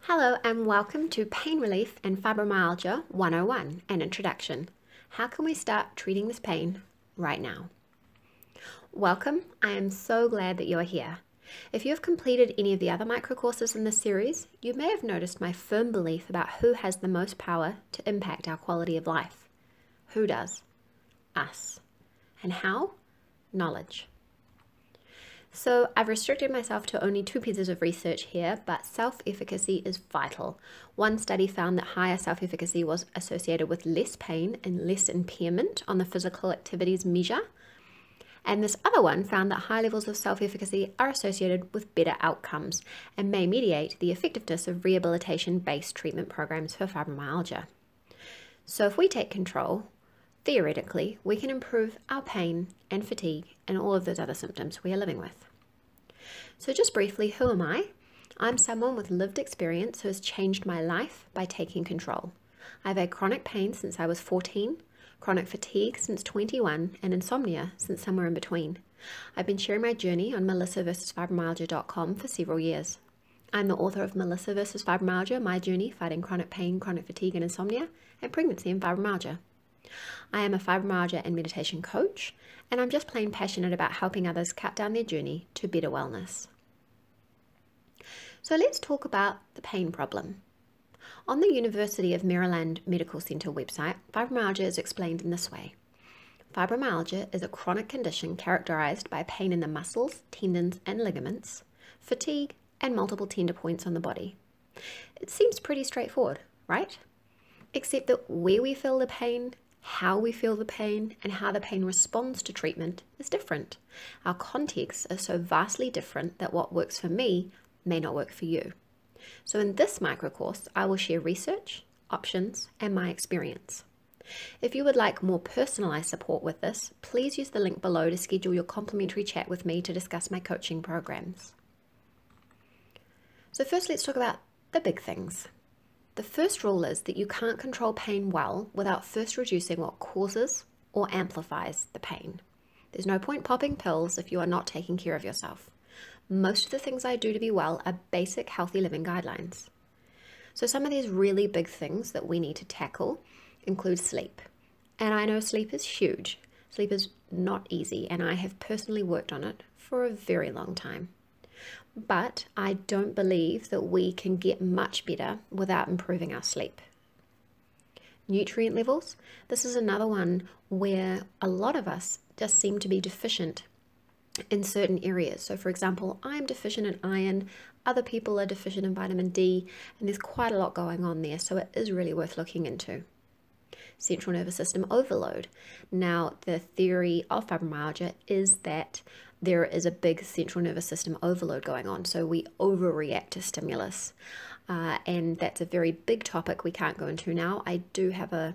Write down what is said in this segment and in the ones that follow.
Hello and welcome to Pain Relief and Fibromyalgia 101, an introduction. How can we start treating this pain right now? Welcome, I am so glad that you are here. If you have completed any of the other micro courses in this series, you may have noticed my firm belief about who has the most power to impact our quality of life. Who does? Us. And how? Knowledge. So I've restricted myself to only 2 pieces of research here, but self-efficacy is vital. One study found that higher self-efficacy was associated with less pain and less impairment on the physical activities measure. And this other one found that high levels of self-efficacy are associated with better outcomes and may mediate the effectiveness of rehabilitation-based treatment programs for fibromyalgia. So if we take control, theoretically, we can improve our pain and fatigue and all of those other symptoms we are living with. So just briefly, who am I? I'm someone with lived experience who has changed my life by taking control. I've had chronic pain since I was 14, chronic fatigue since 21, and insomnia since somewhere in between. I've been sharing my journey on melissaversusfibromyalgia.com for several years. I'm the author of Melissa vs. Fibromyalgia, My Journey Fighting Chronic Pain, Chronic Fatigue and Insomnia, and Pregnancy and Fibromyalgia. I am a fibromyalgia and meditation coach, and I'm just plain passionate about helping others cut down their journey to better wellness. So let's talk about the pain problem. On the University of Maryland Medical Center website, fibromyalgia is explained in this way. Fibromyalgia is a chronic condition characterized by pain in the muscles, tendons, and ligaments, fatigue, and multiple tender points on the body. It seems pretty straightforward, right? Except that where we feel the pain, how we feel the pain, and how the pain responds to treatment is different. Our contexts are so vastly different that what works for me may not work for you. So in this micro course, I will share research, options, and my experience. If you would like more personalized support with this, please use the link below to schedule your complimentary chat with me to discuss my coaching programs. So first, let's talk about the big things. The first rule is that you can't control pain well without first reducing what causes or amplifies the pain. There's no point popping pills if you are not taking care of yourself. Most of the things I do to be well are basic healthy living guidelines. So some of these really big things that we need to tackle include sleep. And I know sleep is huge. Sleep is not easy, and I have personally worked on it for a very long time. But I don't believe that we can get much better without improving our sleep. Nutrient levels. This is another one where a lot of us just seem to be deficient in certain areas. So for example, I'm deficient in iron, other people are deficient in vitamin D, and there's quite a lot going on there, so it is really worth looking into. Central nervous system overload. Now, the theory of fibromyalgia is that there is a big central nervous system overload going on, so we overreact to stimulus, and that's a very big topic we can't go into now. I do have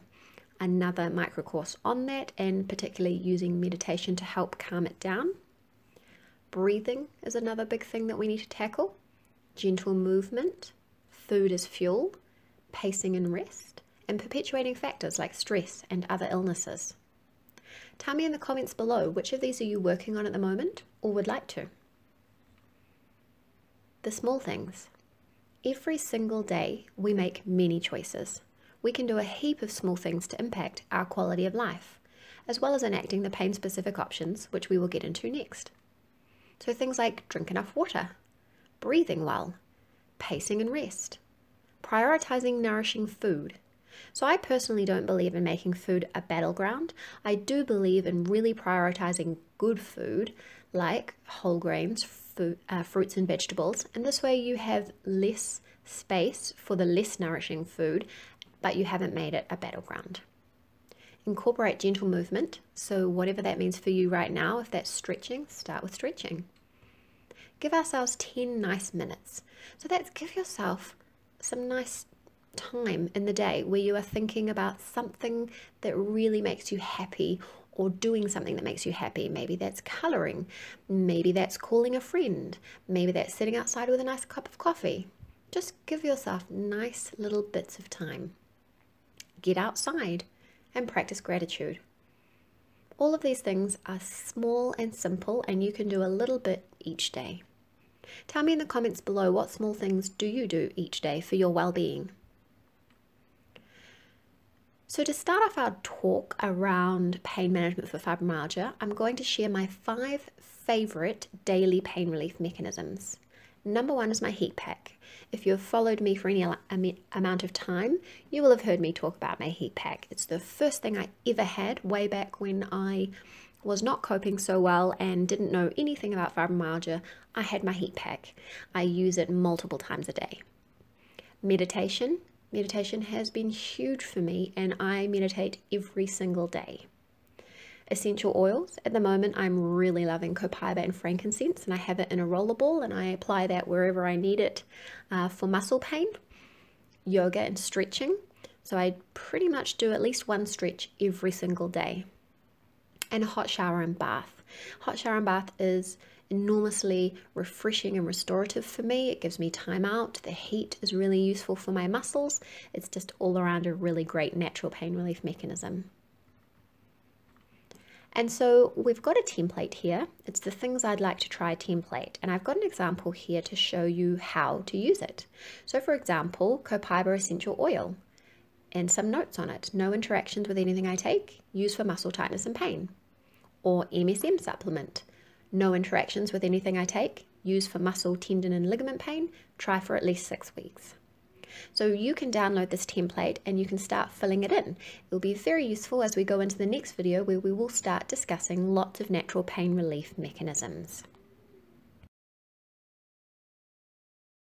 another micro course on that, and particularly using meditation to help calm it down. Breathing is another big thing that we need to tackle. Gentle movement, food as fuel, pacing and rest, and perpetuating factors like stress and other illnesses. Tell me in the comments below, which of these are you working on at the moment or would like to? The small things. Every single day we make many choices. We can do a heap of small things to impact our quality of life, as well as enacting the pain-specific options, which we will get into next. So things like drink enough water, breathing well, pacing and rest, prioritizing nourishing food. So I personally don't believe in making food a battleground. I do believe in really prioritizing good food like whole grains, fruits and vegetables. And this way you have less space for the less nourishing food, but you haven't made it a battleground. Incorporate gentle movement. So whatever that means for you right now, if that's stretching, start with stretching. Give ourselves 10 nice minutes. So that's give yourself some nice time in the day where you are thinking about something that really makes you happy or doing something that makes you happy. Maybe that's coloring, maybe that's calling a friend, maybe that's sitting outside with a nice cup of coffee. Just give yourself nice little bits of time. Get outside and practice gratitude. All of these things are small and simple, and you can do a little bit each day. Tell me in the comments below, what small things do you do each day for your well-being? So to start off our talk around pain management for fibromyalgia, I'm going to share my 5 favorite daily pain relief mechanisms. Number 1 is my heat pack. If you have followed me for any amount of time, you will have heard me talk about my heat pack. It's the first thing I ever had way back when I was not coping so well and didn't know anything about fibromyalgia. I had my heat pack. I use it multiple times a day. Meditation. Meditation has been huge for me, and I meditate every single day. Essential oils. At the moment, I'm really loving copaiba and frankincense, and I have it in a rollerball, and I apply that wherever I need it for muscle pain. Yoga and stretching. So I pretty much do at least one stretch every single day. And a hot shower and bath. Hot shower and bath is enormously refreshing and restorative for me. It gives me time out. The heat is really useful for my muscles. It's just all around a really great natural pain relief mechanism. And so we've got a template here. It's the things I'd like to try template. And I've got an example here to show you how to use it. So for example, copaiba essential oil and some notes on it. No interactions with anything I take. Use for muscle tightness and pain. Or MSM supplement. No interactions with anything I take. Use for muscle, tendon and ligament pain. Try for at least 6 weeks. So you can download this template and you can start filling it in. It will be very useful as we go into the next video where we will start discussing lots of natural pain relief mechanisms.